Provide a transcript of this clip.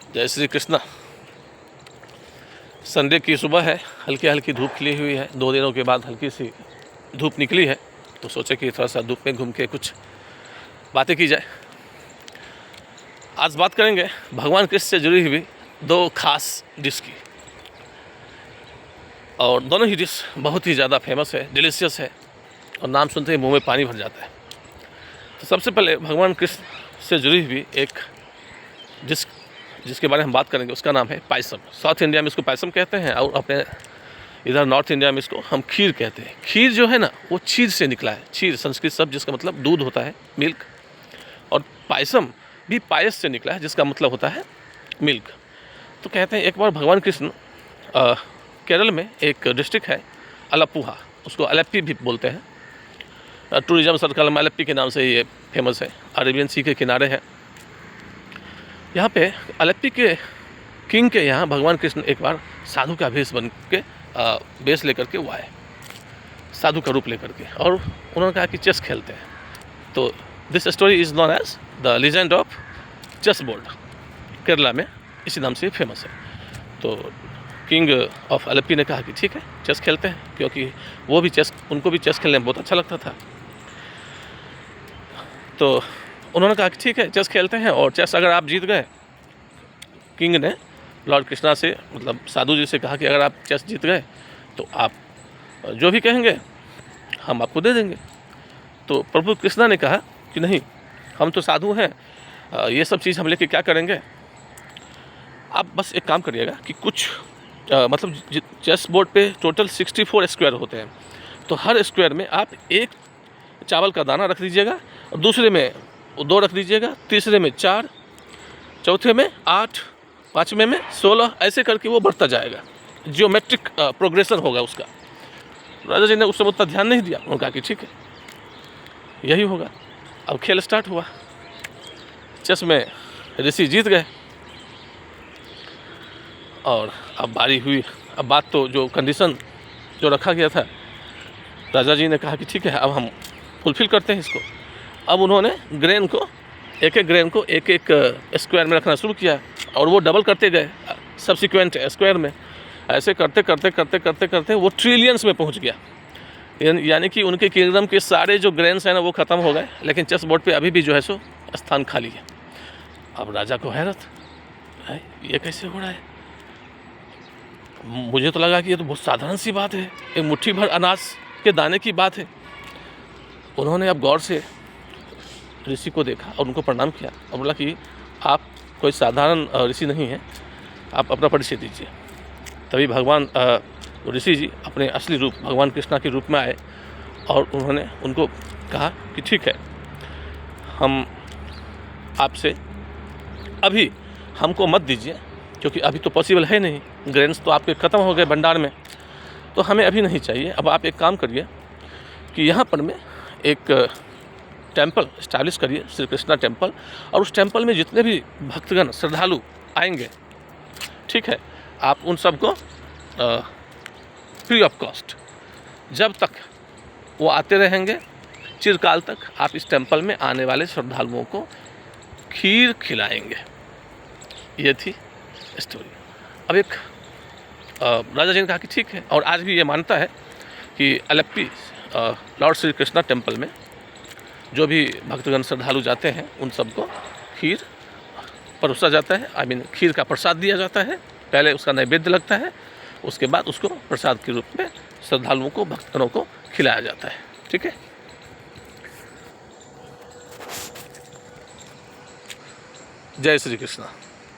जय श्री कृष्णा। संडे की सुबह है, हल्की हल्की धूप खिली हुई है। 2 दिनों के बाद हल्की सी धूप निकली है, तो सोचे कि थोड़ा सा धूप में घूम के कुछ बातें की जाए। आज बात करेंगे भगवान कृष्ण से जुड़ी हुई 2 खास डिश की, और दोनों ही डिश बहुत ही ज़्यादा फेमस है, डिलीशियस है, और नाम सुनते ही मुंह में पानी भर जाता है। तो सबसे पहले भगवान कृष्ण से जुड़ी हुई एक डिश जिसके बारे में हम बात करेंगे, उसका नाम है पायसम। साउथ इंडिया में इसको पायसम कहते हैं, और अपने इधर नॉर्थ इंडिया में इसको हम खीर कहते हैं। खीर जो है ना, वो क्षीर से निकला है। क्षीर संस्कृत शब्द जिसका मतलब दूध होता है, मिल्क, और पायसम भी पायस से निकला है जिसका मतलब होता है मिल्क। तो कहते हैं एक बार भगवान कृष्ण केरल में एक डिस्ट्रिक्ट है आलपुहा, उसको अलेप्पी भी बोलते हैं। टूरिज्म सर्कल में अलेप्पी के नाम से ये फेमस है, अरेबियन सी के किनारे है। यहाँ पे अलेप्पी के किंग के यहाँ भगवान कृष्ण एक बार साधु का भेष बन के भेष लेकर के वो आए, साधु का रूप लेकर के, और उन्होंने कहा कि चेस खेलते हैं। तो this story is known as the legend of chess board. Kerala में इसी नाम से फेमस है। तो किंग ऑफ अलेप्पी ने कहा कि ठीक है, चेस खेलते हैं, क्योंकि वो भी उनको भी चेस खेलने में बहुत अच्छा लगता था। तो उन्होंने कहा कि ठीक है, चेस खेलते हैं, और चेस अगर आप जीत गए, किंग ने लॉर्ड कृष्णा से, मतलब साधु जी से कहा कि अगर आप चेस जीत गए तो आप जो भी कहेंगे हम आपको दे देंगे। तो प्रभु कृष्णा ने कहा कि नहीं, हम तो साधु हैं, ये सब चीज़ हम लेके क्या करेंगे। आप बस एक काम करिएगा कि कुछ मतलब चेस बोर्ड पे टोटल 64 स्क्वायर होते हैं, तो हर स्क्वायर में आप एक चावल का दाना रख दीजिएगा, और दूसरे में 2 रख दीजिएगा, तीसरे में 4, चौथे में 8, पाँचवें में 16, ऐसे करके वो बढ़ता जाएगा। जियोमेट्रिक प्रोग्रेशन होगा उसका। राजा जी ने उस समय उतना ध्यान नहीं दिया, उन्होंने कहा कि ठीक है, यही होगा। अब खेल स्टार्ट हुआ। चेस में ऋषि जीत गए, और अब बारी हुई। अब बात तो जो कंडीशन जो रखा गया था, राजा जी ने कहा कि ठीक है, अब हम फुलफिल करते हैं इसको। अब उन्होंने ग्रेन को एक एक स्क्वायर में रखना शुरू किया, और वो डबल करते गए सब्सिक्वेंट स्क्वायर में। ऐसे करते करते करते करते करते वो ट्रिलियंस में पहुंच गया। यानी कि उनके किंगडम के सारे जो ग्रेन्स हैं ना, वो ख़त्म हो गए, लेकिन चेस बोर्ड पे अभी भी जो है सो स्थान खाली है। अब राजा को हैरत है, ये कैसे हो रहा है। मुझे तो लगा कि ये तो बहुत साधारण सी बात है, एक मुट्ठी भर अनाज के दाने की बात है। उन्होंने अब गौर से ऋषि को देखा और उनको प्रणाम किया, और बोला कि आप कोई साधारण ऋषि नहीं हैं, आप अपना परिचय दीजिए। तभी भगवान ऋषि जी अपने असली रूप भगवान कृष्णा के रूप में आए, और उन्होंने उनको कहा कि ठीक है, हम आपसे अभी हमको मत दीजिए, क्योंकि अभी तो पॉसिबल है नहीं, ग्रेन्स तो आपके ख़त्म हो गए भंडार में, तो हमें अभी नहीं चाहिए। अब आप एक काम करिए कि यहाँ पर में एक टेम्पल इस्टेब्लिश करिए, श्री कृष्णा टेम्पल, और उस टेम्पल में जितने भी भक्तगण श्रद्धालु आएंगे, ठीक है, आप उन सबको फ्री ऑफ कॉस्ट, जब तक वो आते रहेंगे चिरकाल तक, आप इस टेम्पल में आने वाले श्रद्धालुओं को खीर खिलाएंगे। ये थी स्टोरी। अब एक राजा जी ने कहा कि ठीक है, और आज भी ये मानता है कि अलेप्पी लॉर्ड श्री कृष्णा टेम्पल में जो भी भक्तगण श्रद्धालु जाते हैं, उन सबको खीर परोसा जाता है। खीर का प्रसाद दिया जाता है। पहले उसका नैवेद्य लगता है, उसके बाद उसको प्रसाद के रूप में श्रद्धालुओं को, भक्तगणों को खिलाया जाता है। ठीक है। जय श्री कृष्णा।